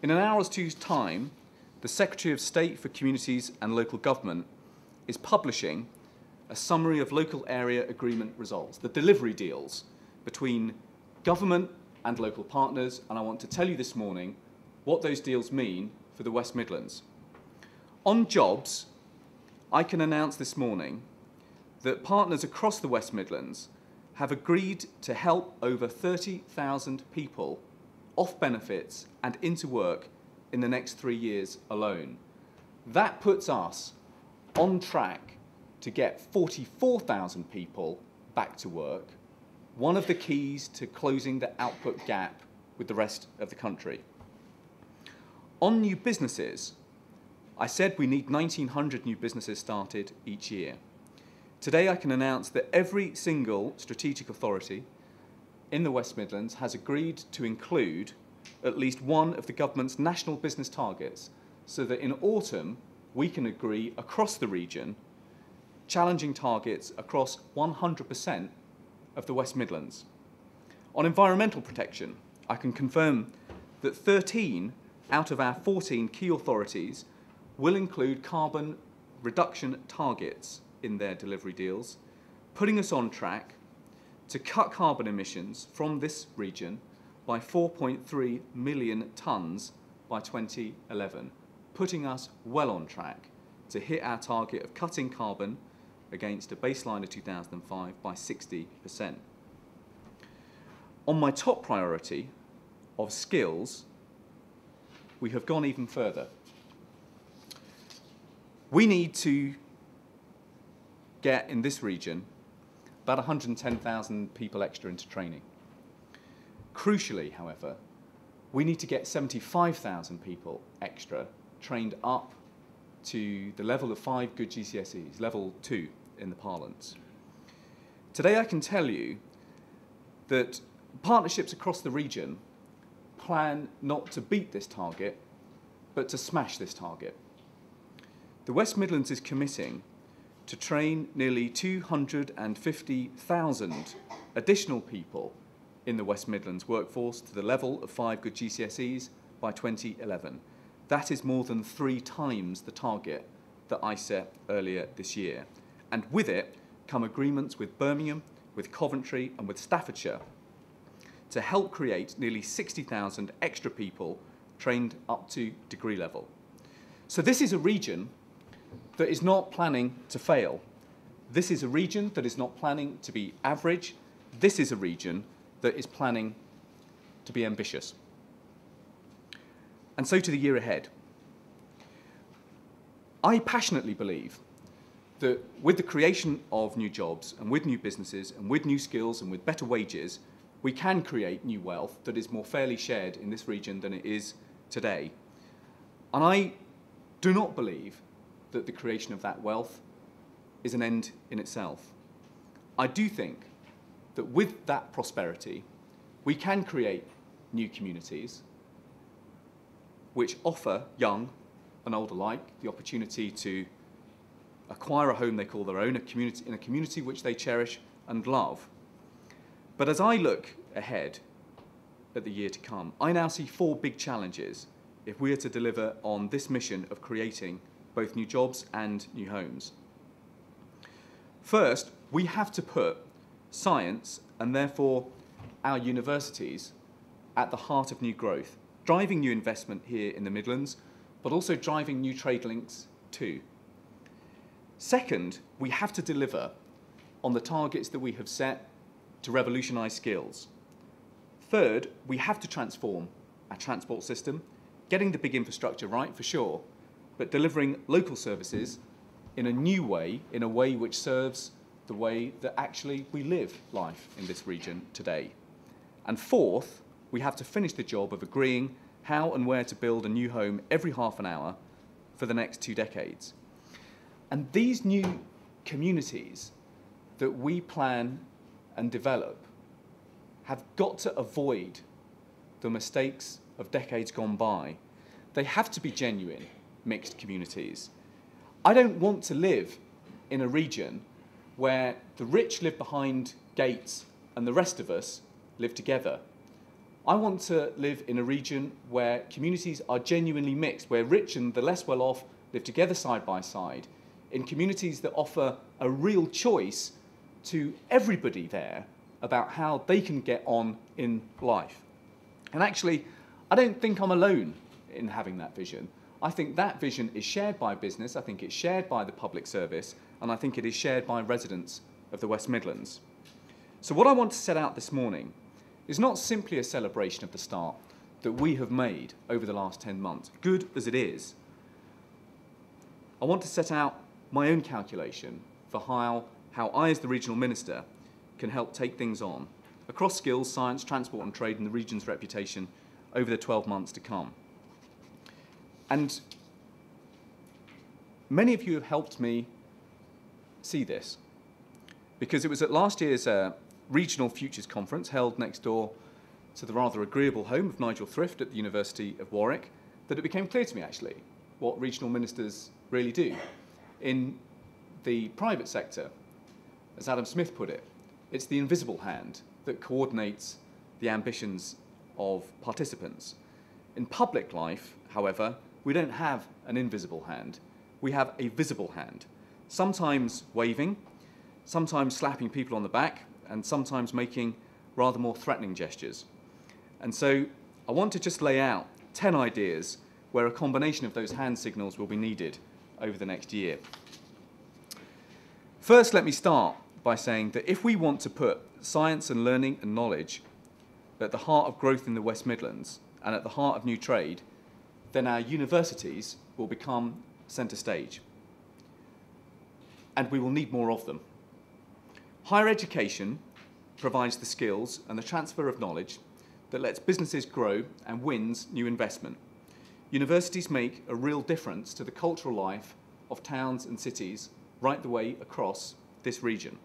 In an hour or two's time, the Secretary of State for Communities and Local Government is publishing a summary of local area agreement results, the delivery deals between government and local partners, and I want to tell you this morning what those deals mean for the West Midlands. On jobs, I can announce this morning that partners across the West Midlands have agreed to help over 30,000 people off benefits and into work in the next 3 years alone. That puts us on track to get 44,000 people back to work, one of the keys to closing the output gap with the rest of the country. On new businesses, I said we need 1,900 new businesses started each year. Today I can announce that every single strategic authority in the West Midlands has agreed to include at least one of the government's national business targets, so that in autumn we can agree across the region challenging targets across 100% of the West Midlands. On environmental protection, I can confirm that 13 out of our 14 key authorities will include carbon reduction targets in their delivery deals, putting us on track to cut carbon emissions from this region by 4.3 million tonnes by 2011, putting us well on track to hit our target of cutting carbon against a baseline of 2005 by 60%. On my top priority of skills, we have gone even further. We need to get in this region about 110,000 people extra into training. Crucially, however, we need to get 75,000 people extra trained up to the level of 5 good GCSEs, level 2 in the parlance. Today I can tell you that partnerships across the region plan not to beat this target, but to smash this target. The West Midlands is committing to train nearly 250,000 additional people in the West Midlands workforce to the level of 5 good GCSEs by 2011. That is more than 3 times the target that I set earlier this year. And with it come agreements with Birmingham, with Coventry and with Staffordshire to help create nearly 60,000 extra people trained up to degree level. So this is a region that is not planning to fail. This is a region that is not planning to be average. This is a region that is planning to be ambitious. And so to the year ahead. I passionately believe that with the creation of new jobs and with new businesses and with new skills and with better wages, we can create new wealth that is more fairly shared in this region than it is today. And I do not believe that the creation of that wealth is an end in itself. I do think that with that prosperity, we can create new communities which offer young and old alike the opportunity to acquire a home they call their own, in a community which they cherish and love. But as I look ahead at the year to come, I now see 4 big challenges if we are to deliver on this mission of creating both new jobs and new homes. First, we have to put science, and therefore our universities, at the heart of new growth, driving new investment here in the Midlands, but also driving new trade links too. Second, we have to deliver on the targets that we have set to revolutionise skills. Third, we have to transform our transport system, getting the big infrastructure right for sure, but delivering local services in a new way, in a way which serves the way that actually we live life in this region today. And fourth, we have to finish the job of agreeing how and where to build a new home every half an hour for the next 2 decades. And these new communities that we plan and develop have got to avoid the mistakes of decades gone by. They have to be genuine mixed communities. I don't want to live in a region where the rich live behind gates and the rest of us live together. I want to live in a region where communities are genuinely mixed, where rich and the less well off live together side by side, in communities that offer a real choice to everybody there about how they can get on in life. And actually, I don't think I'm alone in having that vision. I think that vision is shared by business, I think it's shared by the public service, and I think it is shared by residents of the West Midlands. So what I want to set out this morning is not simply a celebration of the start that we have made over the last 10 months, good as it is. I want to set out my own calculation for how I, as the regional minister, can help take things on across skills, science, transport and trade, and the region's reputation over the 12 months to come. And many of you have helped me see this, because it was at last year's Regional Futures Conference, held next door to the rather agreeable home of Nigel Thrift at the University of Warwick, that it became clear to me, actually, what regional ministers really do. In the private sector, as Adam Smith put it, it's the invisible hand that coordinates the ambitions of participants. In public life, however, we don't have an invisible hand. We have a visible hand, sometimes waving, sometimes slapping people on the back, and sometimes making rather more threatening gestures. And so I want to just lay out 10 ideas where a combination of those hand signals will be needed over the next year. First, let me start by saying that if we want to put science and learning and knowledge at the heart of growth in the West Midlands and at the heart of new trade, then our universities will become centre stage. And we will need more of them. Higher education provides the skills and the transfer of knowledge that lets businesses grow and wins new investment. Universities make a real difference to the cultural life of towns and cities right the way across this region.